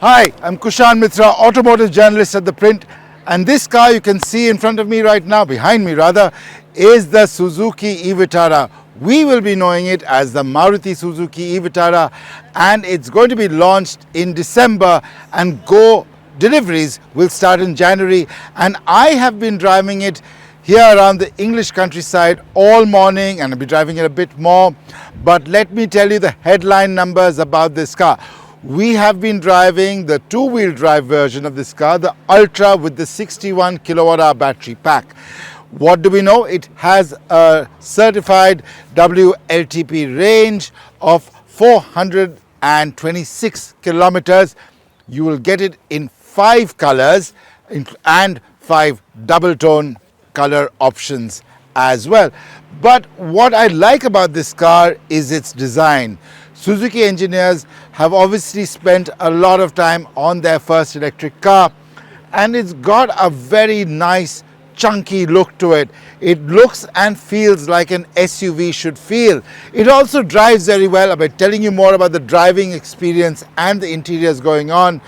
Hi, I'm Kushan Mitra, automotive journalist at ThePrint, and this car you can see in front of me right now, behind me rather, is the Suzuki eVitara. We will be knowing it as the Maruti Suzuki eVitara, and it's going to be launched in December, and deliveries will start in January. And I have been driving it here around the English countryside all morning, and I'll be driving it a bit more. But let me tell you the headline numbers about this car. We have been driving the two-wheel drive version of this car, the Ultra, with the 61 kilowatt-hour battery pack. What do we know? It has a certified WLTP range of 426 kilometers. You will get it in 5 colors and 5 double-tone color options as well. But what I like about this car is its design. Suzuki engineers have obviously spent a lot of time on their first electric car, and it's got a very nice chunky look to it. It looks and feels like an SUV should feel. It also drives very well. I'll be telling you more about the driving experience and the interiors going on.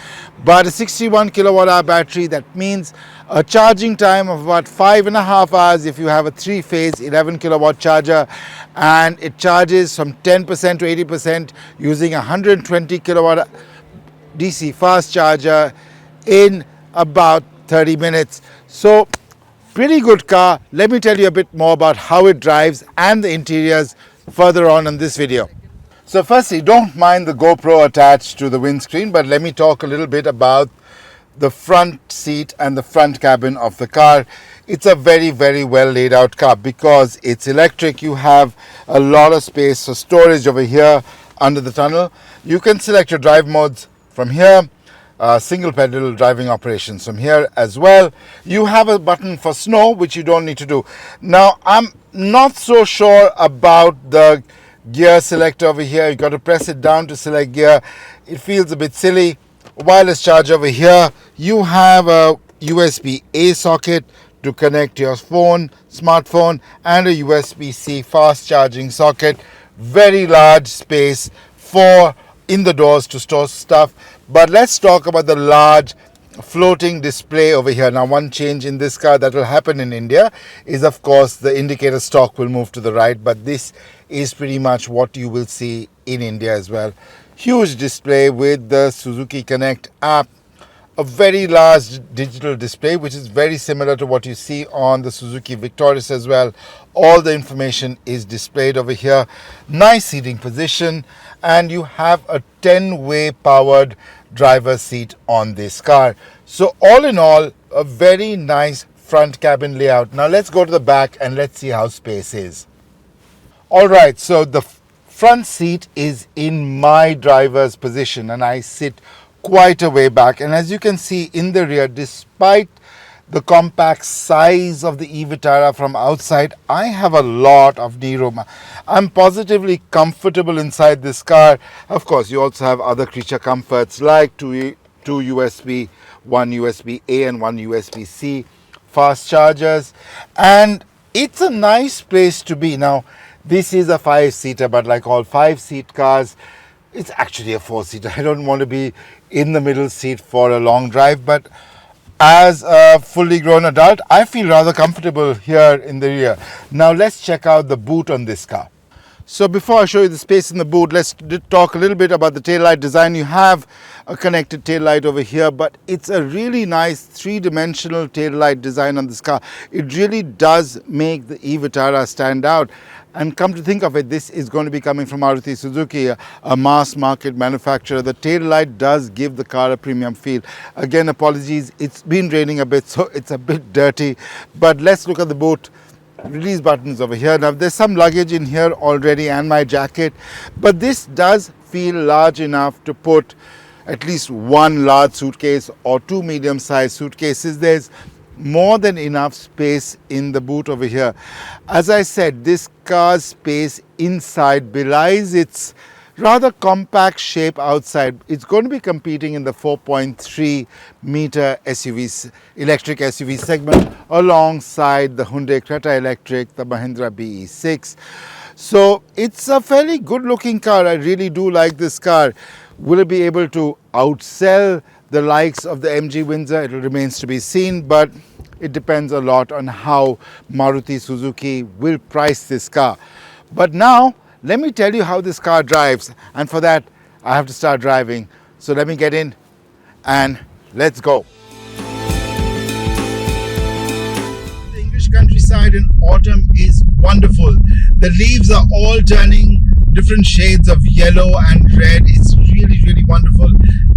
But a 61 kilowatt-hour battery, that means a charging time of about 5.5 hours if you have a 3-phase 11 kilowatt charger, and it charges from 10% to 80% using a 120 kilowatt DC fast charger in about 30 minutes. So pretty good car. Let me tell you a bit more about how it drives and the interiors further on in this video. So firstly, don't mind the GoPro attached to the windscreen, but let me talk a little bit about the front seat and the front cabin of the car. It's a very, very well laid out car. Because it's electric, you have a lot of space for storage over here under the tunnel. You can select your drive modes from here. Single pedal driving operations from here as well. You have a button for snow, which you don't need to do. Now, I'm not so sure about the gear selector over here. You got to press it down to select gear. It feels a bit silly. Wireless charger over here. You have a USB-A socket to connect your phone, smartphone, and a USB-C fast charging socket. Very large space for in the doors to store stuff. But let's talk about the large floating display over here. Now, one change in this car that will happen in India is, of course, the indicator stalk will move to the right, but this is pretty much what you will see in India as well. Huge display with the Suzuki Connect app, a very large digital display which is very similar to what you see on the Suzuki Victoris as well. All the information is displayed over here. Nice seating position, and you have a 10-way powered driver's seat on this car. So all in all, a very nice front cabin layout. Now let's go to the back and let's see how space is. Alright, so the front seat is in my driver's position, and I sit quite a way back. And as you can see in the rear, despite the compact size of the eVitara from outside, I have a lot of knee room. I'm positively comfortable inside this car. Of course, you also have other creature comforts like two USB, one USB-A and one USB-C fast chargers, and it's a nice place to be. Now, this is a 5-seater, but like all 5-seat cars, it's actually a 4-seater. I don't want to be in the middle seat for a long drive, but as a fully grown adult, I feel rather comfortable here in the rear. Now let's check out the boot on this car. So before I show you the space in the boot, let's talk a little bit about the taillight design. You have a connected taillight over here, but it's a really nice 3-dimensional taillight design on this car. It really does make the eVitara stand out. And come to think of it, this is going to be coming from Maruti Suzuki, a mass market manufacturer. The taillight does give the car a premium feel. Again, apologies, it's been raining a bit, so it's a bit dirty. But let's look at the boot. Release buttons over here. Now there's some luggage in here already and my jacket, but this does feel large enough to put at least one large suitcase or 2 medium-sized suitcases. There's more than enough space in the boot over here. As I said, this car's space inside belies its rather compact shape outside. It's going to be competing in the 4.3 meter SUVs, electric SUV segment, alongside the Hyundai Creta Electric, the Mahindra BE6. So it's a fairly good looking car. I really do like this car. Will it be able to outsell the likes of the MG Windsor? It remains to be seen, but it depends a lot on how Maruti Suzuki will price this car. But now, let me tell you how this car drives, and for that, I have to start driving. So let me get in and let's go. The English countryside in autumn is wonderful. The leaves are all turning different shades of yellow and red. It's really, really wonderful.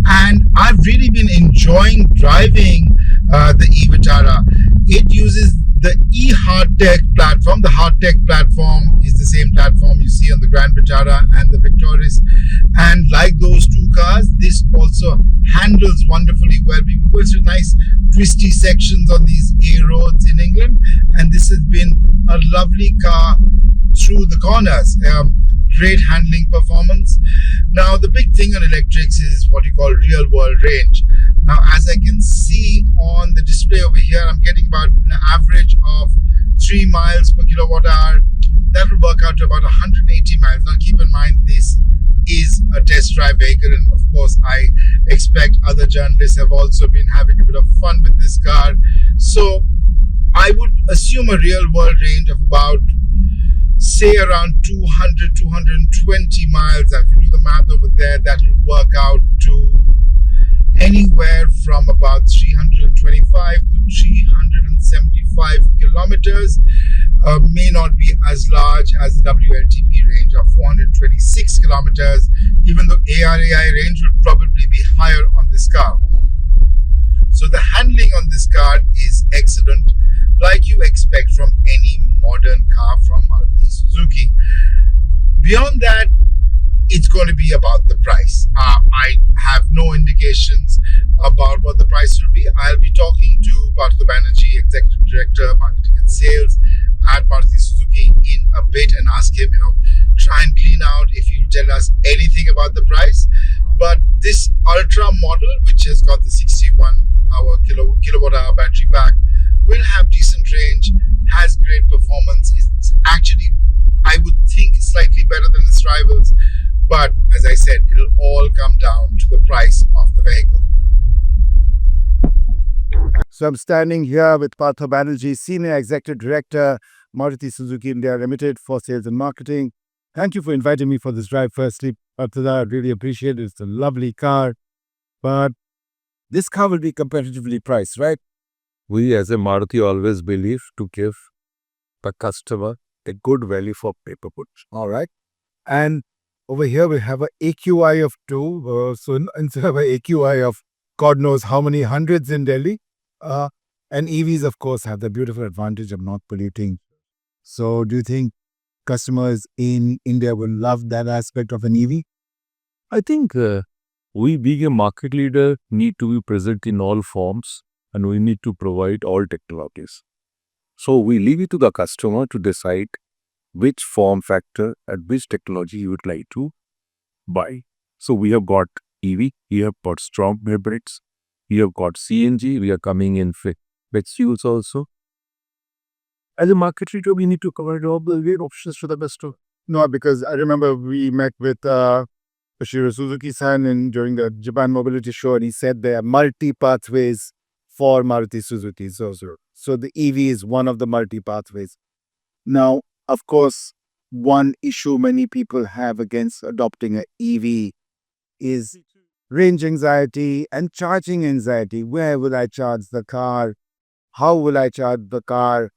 And I've really been enjoying driving the eVitara. It uses the eHardTech platform. The HardTech platform is the same platform you see on the Grand Vitara and the Victoris. And like those two cars, this also handles wonderfully well. We go through nice twisty sections on these A roads in England, and this has been a lovely car through the corners. Great handling performance. Now the big thing on electrics is what you call real world range. Now as I can see on the display over here, I'm getting about an average of 3 miles per kilowatt hour. That will work out to about 180 miles. Now keep in mind this is a test drive vehicle, and of course I expect other journalists have also been having a bit of fun with this car. So I would assume a real world range of about, say, around 200 220 miles. And if you do the math over there, that will work out to anywhere from about 325 to 375 kilometers. May not be as large as the WLTP range of 426 kilometers, even though ARAI range would probably be higher on this car. So the handling on this car is excellent, like you expect from any modern car from Maruti Suzuki. Beyond that, it's going to be about the price. I have no indications about what the price will be. I'll be talking to Partha Banerjee, Executive Director, Marketing and Sales at Maruti Suzuki in a bit, and ask him, try and clean out if he'll tell us anything about the price. But this Ultra model, which has got the 61-hour kilowatt hour battery pack, will have decent range, has great performance. It's actually, I would think, slightly better than its rivals. But as I said, it'll all come down to the price of the vehicle. So I'm standing here with Partha Banerjee, Senior Executive Director, Maruti Suzuki India Limited for Sales and Marketing. Thank you for inviting me for this drive. Firstly, Partha, I really appreciate it. It's a lovely car, but this car will be competitively priced, right? We as a Maruti always believe to give the customer a good value for paper put. All right. And over here we have a AQI of 2. So instead of a AQI of God knows how many hundreds in Delhi. And EVs, of course, have the beautiful advantage of not polluting. So do you think customers in India will love that aspect of an EV? I think we being a market leader need to be present in all forms, and we need to provide all technologies. So we leave it to the customer to decide which form factor and which technology you would like to buy. So we have got EV, we have got strong hybrids, we have got CNG, we are coming in with fuels also. As a market leader, we need to provide all the options to the customer. No, because I remember we met with Yoshiro Suzuki-san during the Japan Mobility Show, and he said there are multi-pathways for Maruti Suzuki. So the EV is one of the multi-pathways. Now, of course, one issue many people have against adopting an EV is range anxiety and charging anxiety. Where will I charge the car? How will I charge the car?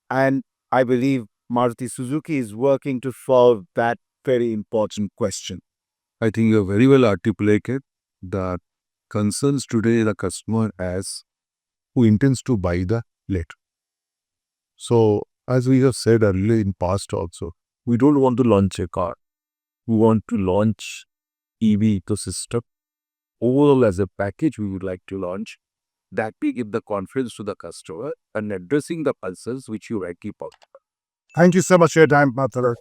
And I believe Maruti Suzuki is working to solve that very important question. I think you have very well articulated the concerns today the customer has who intends to buy the later. So, as we have said earlier in past also, we don't want to launch a car. We want to launch EV ecosystem. Overall, as a package, we would like to launch that we give the confidence to the customer and addressing the concerns which you rightly point. Thank you so much for your time, Partha.